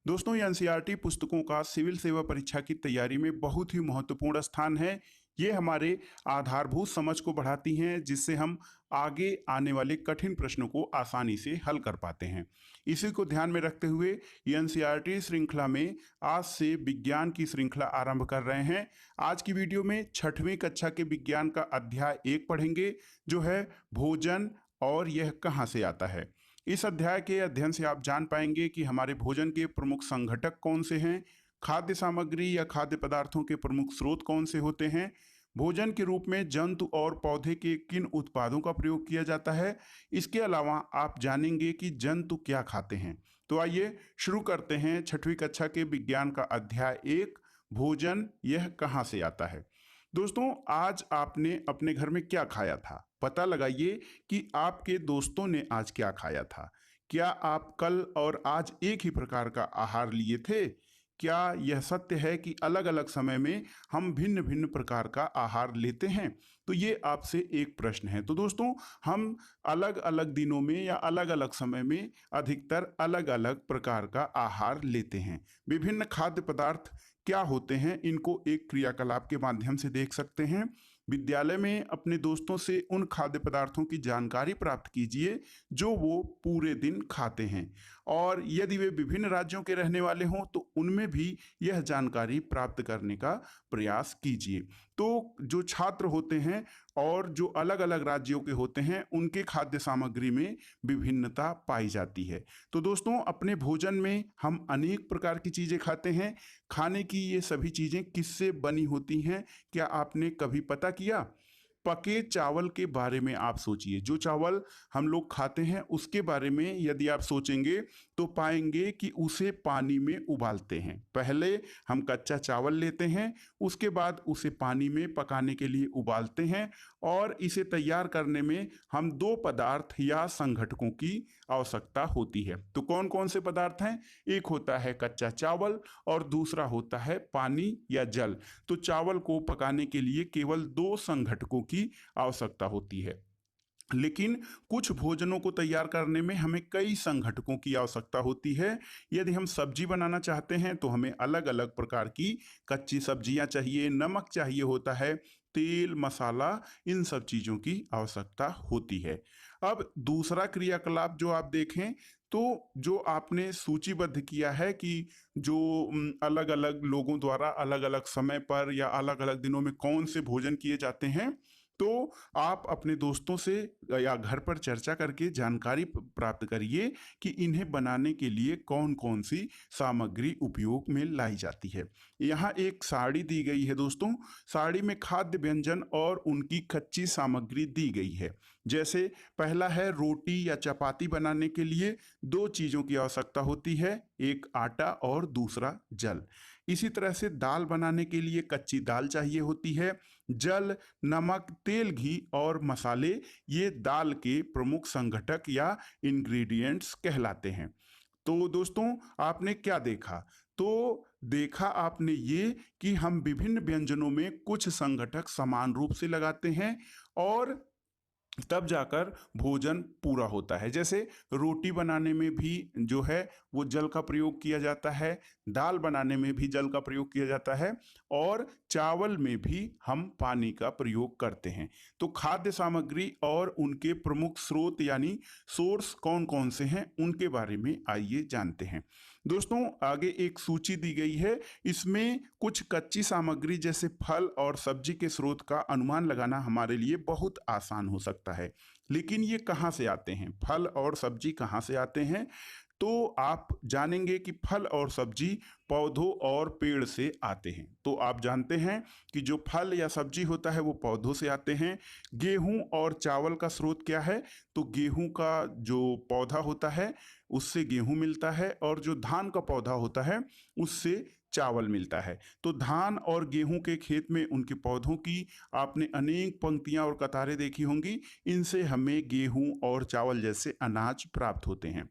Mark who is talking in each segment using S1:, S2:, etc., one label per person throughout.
S1: दोस्तों, ये एनसीईआरटी पुस्तकों का सिविल सेवा परीक्षा की तैयारी में बहुत ही महत्वपूर्ण स्थान है। ये हमारे आधारभूत समझ को बढ़ाती हैं, जिससे हम आगे आने वाले कठिन प्रश्नों को आसानी से हल कर पाते हैं। इसी को ध्यान में रखते हुए ये एनसीईआरटी श्रृंखला में आज से विज्ञान की श्रृंखला आरंभ कर रहे हैं। आज की वीडियो में 6वीं कक्षा के विज्ञान का अध्याय 1 पढ़ेंगे, जो है भोजन और यह कहाँ से आता है। इस अध्याय के अध्ययन से आप जान पाएंगे कि हमारे भोजन के प्रमुख संघटक कौन से हैं, खाद्य सामग्री या खाद्य पदार्थों के प्रमुख स्रोत कौन से होते हैं, भोजन के रूप में जंतु और पौधे के किन उत्पादों का प्रयोग किया जाता है। इसके अलावा आप जानेंगे कि जंतु क्या खाते हैं। तो आइए शुरू करते हैं 6वीं कक्षा के विज्ञान का अध्याय 1, भोजन यह कहाँ से आता है। दोस्तों, आज आपने अपने घर में क्या खाया था? पता लगाइए कि आपके दोस्तों ने आज क्या खाया था। क्या आप कल और आज एक ही प्रकार का आहार लिए थे? क्या यह सत्य है कि अलग अलग समय में हम भिन्न भिन्न प्रकार का आहार लेते हैं? तो ये आपसे एक प्रश्न है। तो दोस्तों, हम अलग अलग दिनों में या अलग अलग समय में अधिकतर अलग अलग प्रकार का आहार लेते हैं। विभिन्न खाद्य पदार्थ क्या होते हैं, इनको एक क्रियाकलाप के माध्यम से देख सकते हैं। विद्यालय में अपने दोस्तों से उन खाद्य पदार्थों की जानकारी प्राप्त कीजिए जो वो पूरे दिन खाते हैं, और यदि वे विभिन्न राज्यों के रहने वाले हों तो उनमें भी यह जानकारी प्राप्त करने का प्रयास कीजिए। तो जो छात्र होते हैं और जो अलग अलग राज्यों के होते हैं, उनके खाद्य सामग्री में विभिन्नता पाई जाती है। तो दोस्तों, अपने भोजन में हम अनेक प्रकार की चीज़ें खाते हैं। खाने की ये सभी चीज़ें किससे बनी होती हैं, क्या आपने कभी पता किया? पके चावल के बारे में आप सोचिए। जो चावल हम लोग खाते हैं उसके बारे में यदि आप सोचेंगे तो पाएंगे कि उसे पानी में उबालते हैं। पहले हम कच्चा चावल लेते हैं, उसके बाद उसे पानी में पकाने के लिए उबालते हैं, और इसे तैयार करने में हम 2 पदार्थ या संघटकों की आवश्यकता होती है। तो कौन कौन से पदार्थ हैं? एक होता है कच्चा चावल और दूसरा होता है पानी या जल। तो चावल को पकाने के लिए केवल 2 संघटकों की आवश्यकता होती है, लेकिन कुछ भोजनों को तैयार करने में हमें कई संघटकों की आवश्यकता होती है। यदि हम सब्जी बनाना चाहते हैं तो हमें अलग अलग प्रकार की कच्ची सब्जियां चाहिए, नमक चाहिए होता है, तेल, मसाला, इन सब चीज़ों की आवश्यकता होती है। अब दूसरा क्रियाकलाप जो आप देखें तो जो आपने सूचीबद्ध किया है कि जो अलग अलग लोगों द्वारा अलग अलग समय पर या अलग अलग दिनों में कौन से भोजन किए जाते हैं, तो आप अपने दोस्तों से या घर पर चर्चा करके जानकारी प्राप्त करिए कि इन्हें बनाने के लिए कौन कौन सी सामग्री उपयोग में लाई जाती है। यहाँ एक सारणी दी गई है दोस्तों। सारणी में खाद्य व्यंजन और उनकी कच्ची सामग्री दी गई है। जैसे पहला है, रोटी या चपाती बनाने के लिए 2 चीज़ों की आवश्यकता होती है, एक आटा और दूसरा जल। इसी तरह से दाल बनाने के लिए कच्ची दाल चाहिए होती है। जल, नमक, तेल, घी और मसाले ये दाल के प्रमुख संघटक या इंग्रेडिएंट्स कहलाते हैं। तो दोस्तों, आपने क्या देखा? तो देखा आपने ये कि हम विभिन्न व्यंजनों में कुछ संघटक समान रूप से लगाते हैं और तब जाकर भोजन पूरा होता है। जैसे रोटी बनाने में भी जो है वो जल का प्रयोग किया जाता है, दाल बनाने में भी जल का प्रयोग किया जाता है, और चावल में भी हम पानी का प्रयोग करते हैं। तो खाद्य सामग्री और उनके प्रमुख स्रोत यानी सोर्स कौन कौन से हैं, उनके बारे में आइए जानते हैं। दोस्तों, आगे एक सूची दी गई है। इसमें कुछ कच्ची सामग्री जैसे फल और सब्जी के स्रोत का अनुमान लगाना हमारे लिए बहुत आसान हो सकता है, लेकिन ये कहाँ से आते हैं? फल और सब्जी कहाँ से आते हैं? तो आप जानेंगे कि फल और सब्जी पौधों और पेड़ से आते हैं। तो आप जानते हैं कि जो फल या सब्जी होता है वो पौधों से आते हैं। गेहूं और चावल का स्रोत क्या है? तो गेहूं का जो पौधा होता है उससे गेहूं मिलता है, और जो धान का पौधा होता है उससे चावल मिलता है। तो धान और गेहूं के खेत में उनके पौधों की आपने अनेक पंक्तियां और कतारें देखी होंगी। इनसे हमें गेहूं और चावल जैसे अनाज प्राप्त होते हैं।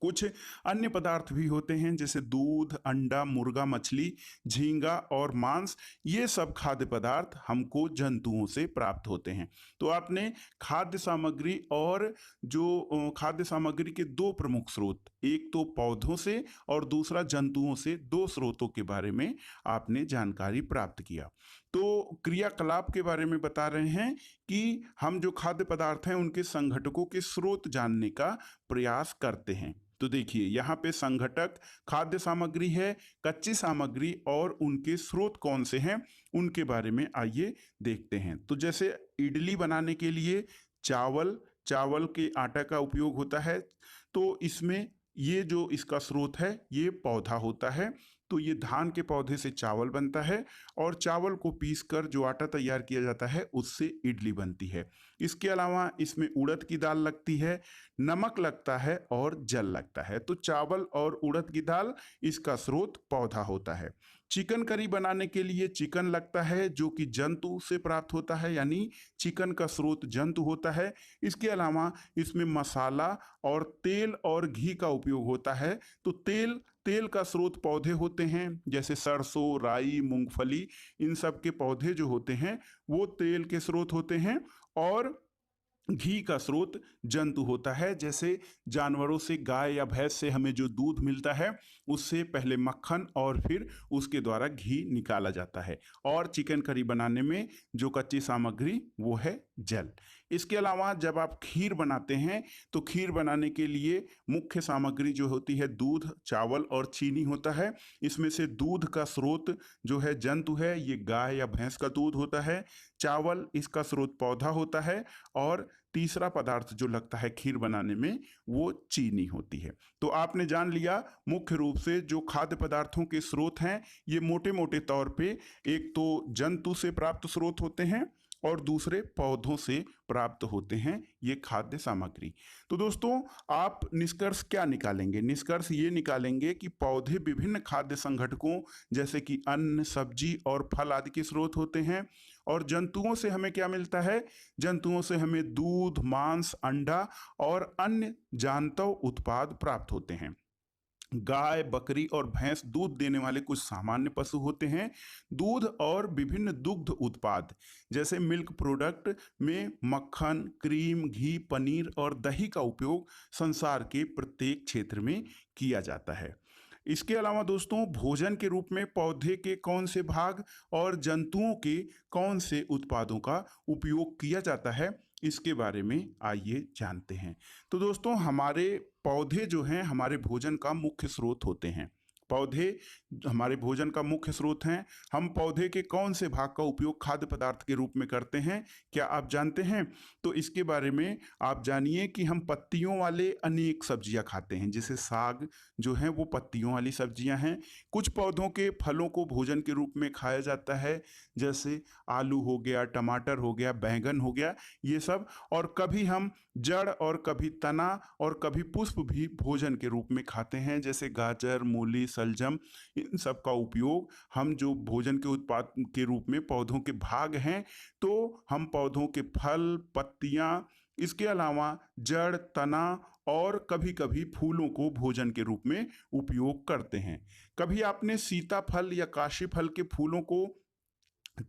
S1: कुछ अन्य पदार्थ भी होते हैं जैसे दूध, अंडा, मुर्गा, मछली, झींगा और मांस। ये सब खाद्य पदार्थ हमको जंतुओं से प्राप्त होते हैं। तो आपने खाद्य सामग्री और जो खाद्य सामग्री के 2 प्रमुख स्रोत एक तो पौधों से और दूसरा जंतुओं से, दो स्रोतों के बारे में आपने जानकारी प्राप्त किया। तो क्रियाकलाप के बारे में बता रहे हैं कि हम जो खाद्य पदार्थ हैं उनके संघटकों के स्रोत जानने का प्रयास करते हैं। तो देखिए यहाँ पे संघटक खाद्य सामग्री है, कच्ची सामग्री और उनके स्रोत कौन से हैं उनके बारे में आइए देखते हैं। तो जैसे इडली बनाने के लिए चावल चावल के आटा का उपयोग होता है, तो इसमें ये जो इसका स्रोत है ये पौधा होता है। तो ये धान के पौधे से चावल बनता है और चावल को पीसकर जो आटा तैयार किया जाता है उससे इडली बनती है। इसके अलावा इसमें उड़द की दाल लगती है, नमक लगता है और जल लगता है। तो चावल और उड़द की दाल इसका स्रोत पौधा होता है। चिकन करी बनाने के लिए चिकन लगता है जो कि जंतु से प्राप्त होता है, यानी चिकन का स्रोत जंतु होता है। इसके अलावा इसमें मसाला और तेल और घी का उपयोग होता है। तो तेल तेल का स्रोत पौधे होते हैं, जैसे सरसों, राई, मूंगफली, इन सब के पौधे जो होते हैं वो तेल के स्रोत होते हैं। और घी का स्रोत जंतु होता है, जैसे जानवरों से, गाय या भैंस से हमें जो दूध मिलता है उससे पहले मक्खन और फिर उसके द्वारा घी निकाला जाता है। और चिकन करी बनाने में जो कच्ची सामग्री वो है जल। इसके अलावा जब आप खीर बनाते हैं तो खीर बनाने के लिए मुख्य सामग्री जो होती है दूध, चावल और चीनी होता है। इसमें से दूध का स्रोत जो है जंतु है, ये गाय या भैंस का दूध होता है। चावल इसका स्रोत पौधा होता है और तीसरा पदार्थ जो लगता है खीर बनाने में वो चीनी होती है। तो आपने जान लिया मुख्य रूप से जो खाद्य पदार्थों के स्रोत हैं ये मोटे मोटे तौर पे एक तो जंतु से प्राप्त स्रोत होते हैं और दूसरे पौधों से प्राप्त होते हैं ये खाद्य सामग्री। तो दोस्तों आप निष्कर्ष क्या निकालेंगे? निष्कर्ष ये निकालेंगे कि पौधे विभिन्न खाद्य संघटकों जैसे कि अन्न, सब्जी और फल आदि के स्रोत होते हैं। और जंतुओं से हमें क्या मिलता है? जंतुओं से हमें दूध, मांस, अंडा और अन्य जांतव उत्पाद प्राप्त होते हैं। गाय, बकरी और भैंस दूध देने वाले कुछ सामान्य पशु होते हैं। दूध और विभिन्न दुग्ध उत्पाद जैसे मिल्क प्रोडक्ट में मक्खन, क्रीम, घी, पनीर और दही का उपयोग संसार के प्रत्येक क्षेत्र में किया जाता है। इसके अलावा दोस्तों भोजन के रूप में पौधे के कौन से भाग और जंतुओं के कौन से उत्पादों का उपयोग किया जाता है इसके बारे में आइए जानते हैं। तो दोस्तों हमारे पौधे जो हैं हमारे भोजन का मुख्य स्रोत होते हैं। पौधे हमारे भोजन का मुख्य स्रोत हैं। हम पौधे के कौन से भाग का उपयोग खाद्य पदार्थ के रूप में करते हैं, क्या आप जानते हैं? तो इसके बारे में आप जानिए कि हम पत्तियों वाले अनेक सब्जियां खाते हैं, जैसे साग जो है वो पत्तियों वाली सब्जियां हैं। कुछ पौधों के फलों को भोजन के रूप में खाया जाता है, जैसे आलू हो गया, टमाटर हो गया, बैंगन हो गया, ये सब। और कभी हम जड़ और कभी तना और कभी पुष्प भी भोजन के रूप में खाते हैं, जैसे गाजर, मूली, सलजम, इन सब का उपयोग हम जो भोजन के उत्पाद के रूप में पौधों के भाग हैं, तो हम पौधों के फल, पत्तियां, इसके अलावा जड़, तना और कभी कभी फूलों को भोजन के रूप में उपयोग करते हैं। कभी आपने सीताफल या काशी फल के फूलों को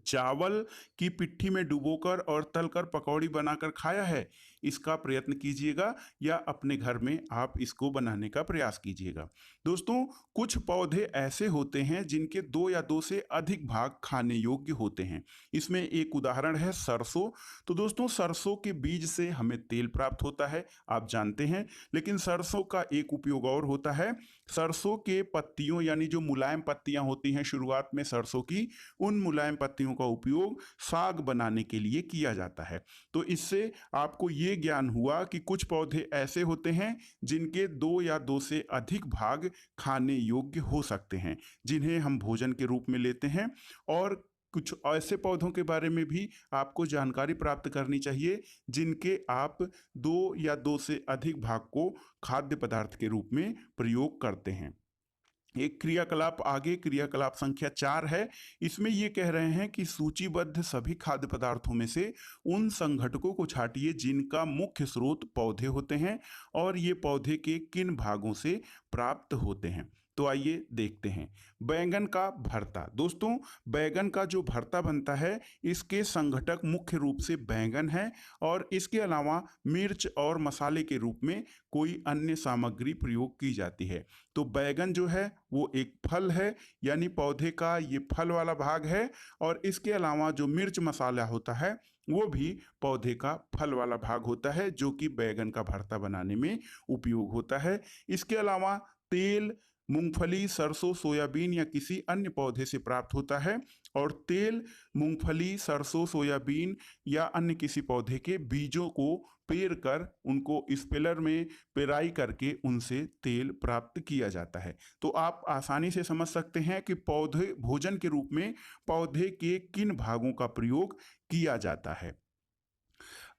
S1: चावल की पिट्ठी में डुबोकर और तलकर पकौड़ी बनाकर खाया है? इसका प्रयत्न कीजिएगा या अपने घर में आप इसको बनाने का प्रयास कीजिएगा। दोस्तों कुछ पौधे ऐसे होते हैं जिनके दो या दो से अधिक भाग खाने योग्य होते हैं। इसमें एक उदाहरण है सरसों। तो दोस्तों सरसों के बीज से हमें तेल प्राप्त होता है, आप जानते हैं। लेकिन सरसों का एक उपयोग और होता है। सरसों के पत्तियों यानी जो मुलायम पत्तियां होती हैं शुरुआत में सरसों की, उन मुलायम पत्तियों का उपयोग साग बनाने के लिए किया जाता है। तो इससे आपको ये ज्ञान हुआ कि कुछ पौधे ऐसे होते हैं जिनके दो या दो से अधिक भाग खाने योग्य हो सकते हैं, जिन्हें हम भोजन के रूप में लेते हैं। और कुछ ऐसे पौधों के बारे में भी आपको जानकारी प्राप्त करनी चाहिए जिनके आप दो या दो से अधिक भाग को खाद्य पदार्थ के रूप में प्रयोग करते हैं। एक क्रियाकलाप आगे, क्रियाकलाप संख्या 4 है। इसमें ये कह रहे हैं कि सूचीबद्ध सभी खाद्य पदार्थों में से उन संघटकों को छांटिए जिनका मुख्य स्रोत पौधे होते हैं और ये पौधे के किन भागों से प्राप्त होते हैं। तो आइए देखते हैं। बैंगन का भरता। दोस्तों, बैंगन का जो भरता बनता है, इसके संघटक मुख्य रूप से बैंगन है और इसके अलावा मिर्च और मसाले के रूप में कोई अन्य सामग्री प्रयोग की जाती है। तो बैंगन जो है वो एक फल है, यानी पौधे का ये फल वाला भाग है, और इसके अलावा जो मिर्च मसाला होता है वो भी पौधे का फल वाला भाग होता है, जो कि बैंगन का भरता बनाने में उपयोग होता है। इसके अलावा तेल मूंगफली, सरसों, सोयाबीन या किसी अन्य पौधे से प्राप्त होता है, और तेल मूंगफली, सरसों, सोयाबीन या अन्य किसी पौधे के बीजों को पेर कर उनको स्पेलर में पेराई करके उनसे तेल प्राप्त किया जाता है। तो आप आसानी से समझ सकते हैं कि पौधे भोजन के रूप में पौधे के किन भागों का प्रयोग किया जाता है।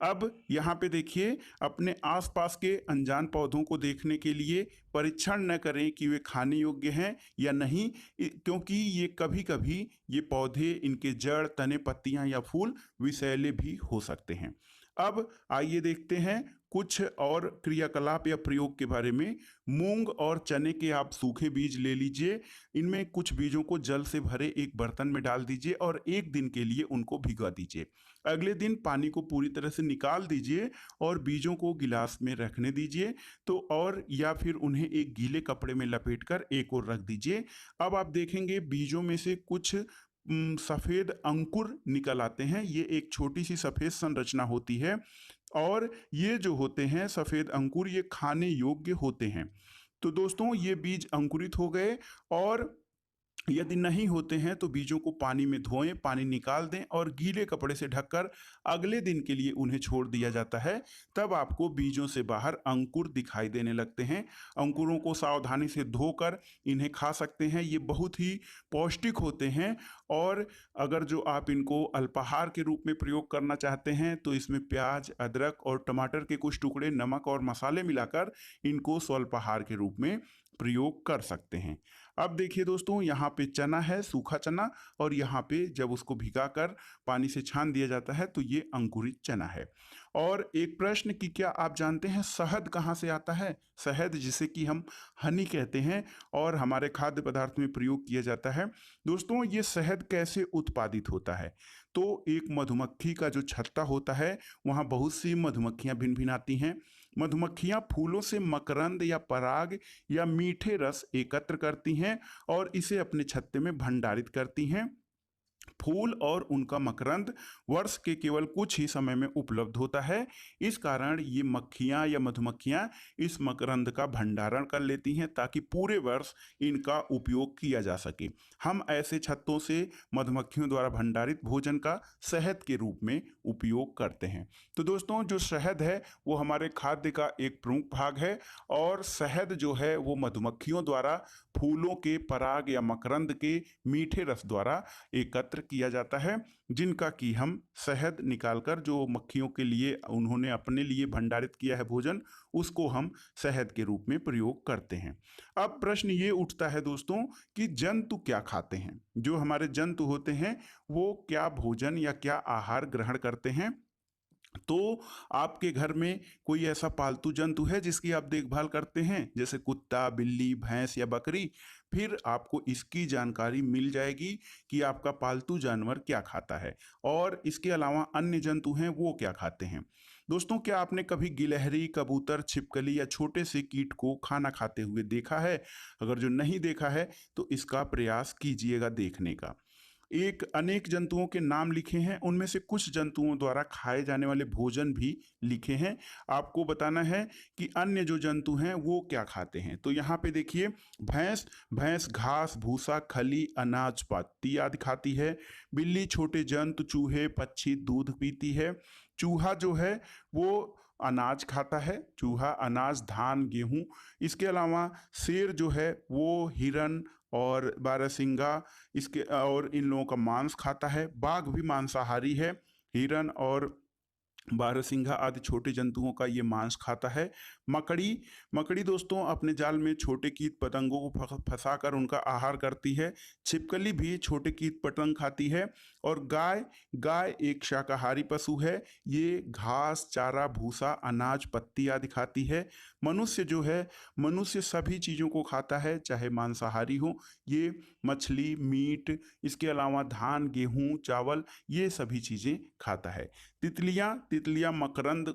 S1: अब यहाँ पे देखिए, अपने आसपास के अनजान पौधों को देखने के लिए परीक्षण न करें कि वे खाने योग्य हैं या नहीं, क्योंकि ये कभी कभी ये पौधे, इनके जड़, तने, पत्तियां या फूल विषैले भी हो सकते हैं। अब आइए देखते हैं कुछ और क्रियाकलाप या प्रयोग के बारे में। मूंग और चने के आप सूखे बीज ले लीजिए, इनमें कुछ बीजों को जल से भरे एक बर्तन में डाल दीजिए और एक दिन के लिए उनको भिगो दीजिए। अगले दिन पानी को पूरी तरह से निकाल दीजिए और बीजों को गिलास में रखने दीजिए, तो और या फिर उन्हें एक गीले कपड़े में लपेटकर एक ओर रख दीजिए। अब आप देखेंगे बीजों में से कुछ सफेद अंकुर निकल आते हैं। ये एक छोटी सी सफेद संरचना होती है, और ये जो होते हैं सफेद अंकुर, ये खाने योग्य होते हैं। तो दोस्तों, ये बीज अंकुरित हो गए, और यदि नहीं होते हैं तो बीजों को पानी में धोएं, पानी निकाल दें और गीले कपड़े से ढककर अगले दिन के लिए उन्हें छोड़ दिया जाता है। तब आपको बीजों से बाहर अंकुर दिखाई देने लगते हैं। अंकुरों को सावधानी से धोकर इन्हें खा सकते हैं। ये बहुत ही पौष्टिक होते हैं, और अगर जो आप इनको अल्पाहार के रूप में प्रयोग करना चाहते हैं तो इसमें प्याज, अदरक और टमाटर के कुछ टुकड़े, नमक और मसाले मिलाकर इनको स्वल्पाहार के रूप में प्रयोग कर सकते हैं। अब देखिए दोस्तों, यहाँ पे चना है, सूखा चना, और यहाँ पे जब उसको भिगाकर पानी से छान दिया जाता है तो ये अंकुरित चना है। और एक प्रश्न कि क्या आप जानते हैं शहद कहाँ से आता है? शहद, जिसे कि हम हनी कहते हैं और हमारे खाद्य पदार्थ में प्रयोग किया जाता है। दोस्तों, ये शहद कैसे उत्पादित होता है? तो एक मधुमक्खी का जो छत्ता होता है, वहाँ बहुत सी मधुमक्खियाँ भिन भिन आती हैं। मधुमक्खियाँ फूलों से मकरंद या पराग या मीठे रस एकत्र करती हैं और इसे अपने छत्ते में भंडारित करती हैं। फूल और उनका मकरंद वर्ष के केवल कुछ ही समय में उपलब्ध होता है। इस कारण ये मक्खियाँ या मधुमक्खियाँ इस मकरंद का भंडारण कर लेती हैं ताकि पूरे वर्ष इनका उपयोग किया जा सके। हम ऐसे छत्तों से मधुमक्खियों द्वारा भंडारित भोजन का शहद के रूप में उपयोग करते हैं। तो दोस्तों, जो शहद है वो हमारे खाद्य का एक प्रमुख भाग है, और शहद जो है वो मधुमक्खियों द्वारा फूलों के पराग या मकरंद के मीठे रस द्वारा एकत्र किया जाता है, जिनका कि हम शहद निकालकर जो मक्खियों के लिए उन्होंने अपने लिए भंडारित किया है भोजन, उसको हम शहद के रूप में प्रयोग करते हैं। अब प्रश्न ये उठता है दोस्तों कि जंतु क्या खाते हैं? जो हमारे जंतु होते हैं वो क्या भोजन या क्या आहार ग्रहण करते हैं? तो आपके घर में कोई ऐसा पालतू जंतु है जिसकी आप देखभाल करते हैं, जैसे कुत्ता, बिल्ली, भैंस या बकरी? फिर आपको इसकी जानकारी मिल जाएगी कि आपका पालतू जानवर क्या खाता है, और इसके अलावा अन्य जंतु हैं वो क्या खाते हैं। दोस्तों, क्या आपने कभी गिलहरी, कबूतर, छिपकली या छोटे से कीट को खाना खाते हुए देखा है? अगर जो नहीं देखा है तो इसका प्रयास कीजिएगा देखने का। एक अनेक जंतुओं के नाम लिखे हैं, उनमें से कुछ जंतुओं द्वारा खाए जाने वाले भोजन भी लिखे हैं। आपको बताना है कि अन्य जो जंतु हैं वो क्या खाते हैं। तो यहाँ पे देखिए, भैंस भैंस घास, भूसा, खली, अनाज, पत्ती आदि खाती है। बिल्ली छोटे जंतु, चूहे, पक्षी दूध पीती है। चूहा जो है वो अनाज खाता है, चूहा अनाज, धान, गेहूं। इसके अलावा शेर जो है वो हिरन और बारहसिंगा, इसके और इन लोगों का मांस खाता है। बाघ भी मांसाहारी है। हिरन और बारहसिंघा आदि छोटे जंतुओं का ये मांस खाता है। मकड़ी मकड़ी दोस्तों अपने जाल में छोटे कीट पतंगों को फंसाकर उनका आहार करती है। छिपकली भी छोटे कीट पतंग खाती है। और गाय गाय एक शाकाहारी पशु है। ये घास, चारा, भूसा, अनाज, पत्ती आदि खाती है। मनुष्य जो है, मनुष्य सभी चीज़ों को खाता है, चाहे मांसाहारी हो। ये मछली, मीट, इसके अलावा धान, गेहूँ, चावल, ये सभी चीज़ें खाता है। तितलियाँ तितलियाँ मकरंद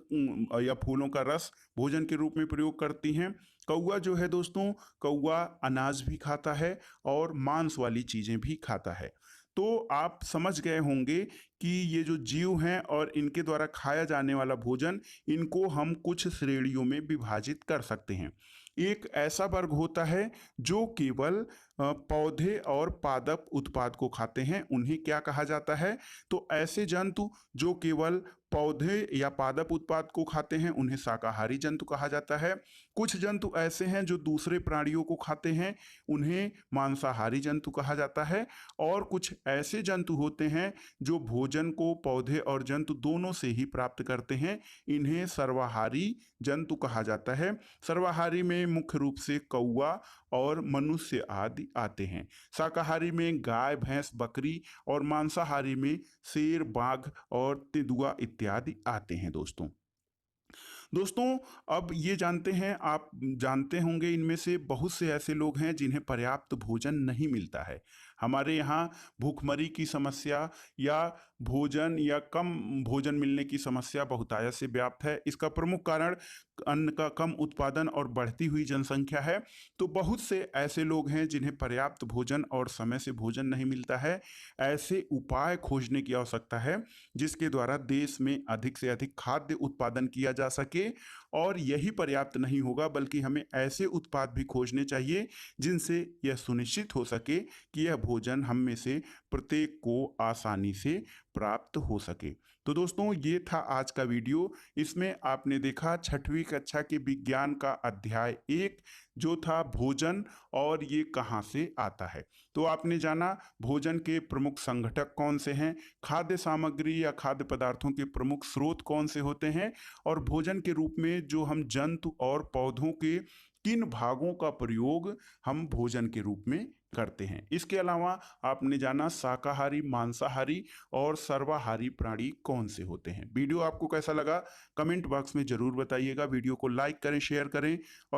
S1: या फूलों का रस भोजन के रूप में प्रयोग करती हैं। कौवा जो है दोस्तों, कौवा अनाज भी खाता है और मांस वाली चीज़ें भी खाता है। तो आप समझ गए होंगे कि ये जो जीव हैं और इनके द्वारा खाया जाने वाला भोजन, इनको हम कुछ श्रेणियों में विभाजित कर सकते हैं। एक ऐसा वर्ग होता है जो केवल पौधे और पादप उत्पाद को खाते हैं, उन्हें क्या कहा जाता है? तो ऐसे जंतु जो केवल पौधे या पादप उत्पाद को खाते हैं, उन्हें शाकाहारी जंतु कहा जाता है। कुछ जंतु ऐसे हैं जो दूसरे प्राणियों को खाते हैं, उन्हें मांसाहारी जंतु कहा जाता है। और कुछ ऐसे जंतु होते हैं जो भोजन को पौधे और जंतु दोनों से ही प्राप्त करते हैं, इन्हें सर्वाहारी जंतु कहा जाता है। सर्वाहारी में मुख्य रूप से कौवा और मनुष्य आदि आते हैं। शाकाहारी में गाय, भैंस, बकरी और मांसाहारी में शेर, बाघ और तेंदुआ इत्यादि आते हैं दोस्तों। दोस्तों, अब ये जानते हैं, आप जानते होंगे इनमें से बहुत से ऐसे लोग हैं जिन्हें पर्याप्त भोजन नहीं मिलता है। हमारे यहाँ भूखमरी की समस्या या भोजन या कम भोजन मिलने की समस्या बहुतायत से व्याप्त है। इसका प्रमुख कारण अन्न का कम उत्पादन और बढ़ती हुई जनसंख्या है। तो बहुत से ऐसे लोग हैं जिन्हें पर्याप्त भोजन और समय से भोजन नहीं मिलता है। ऐसे उपाय खोजने की आवश्यकता है जिसके द्वारा देश में अधिक से अधिक खाद्य उत्पादन किया जा सके। और यही पर्याप्त नहीं होगा, बल्कि हमें ऐसे उत्पाद भी खोजने चाहिए जिनसे यह सुनिश्चित हो सके कि यह भोजन हम में से प्रत्येक को आसानी से प्राप्त हो सके। तो दोस्तों, ये था आज का वीडियो। इसमें आपने देखा 6वीं कक्षा के विज्ञान का अध्याय 1 जो था भोजन और ये कहाँ से आता है। तो आपने जाना भोजन के प्रमुख संघटक कौन से हैं, खाद्य सामग्री या खाद्य पदार्थों के प्रमुख स्रोत कौन से होते हैं, और भोजन के रूप में जो हम जंतु और पौधों के किन भागों का प्रयोग हम भोजन के रूप में करते हैं। इसके अलावा आपने जाना शाकाहारी, मांसाहारी और सर्वाहारी प्राणी कौन से होते हैं। वीडियो आपको कैसा लगा कमेंट बॉक्स में जरूर बताइएगा। वीडियो को लाइक करें, शेयर करें और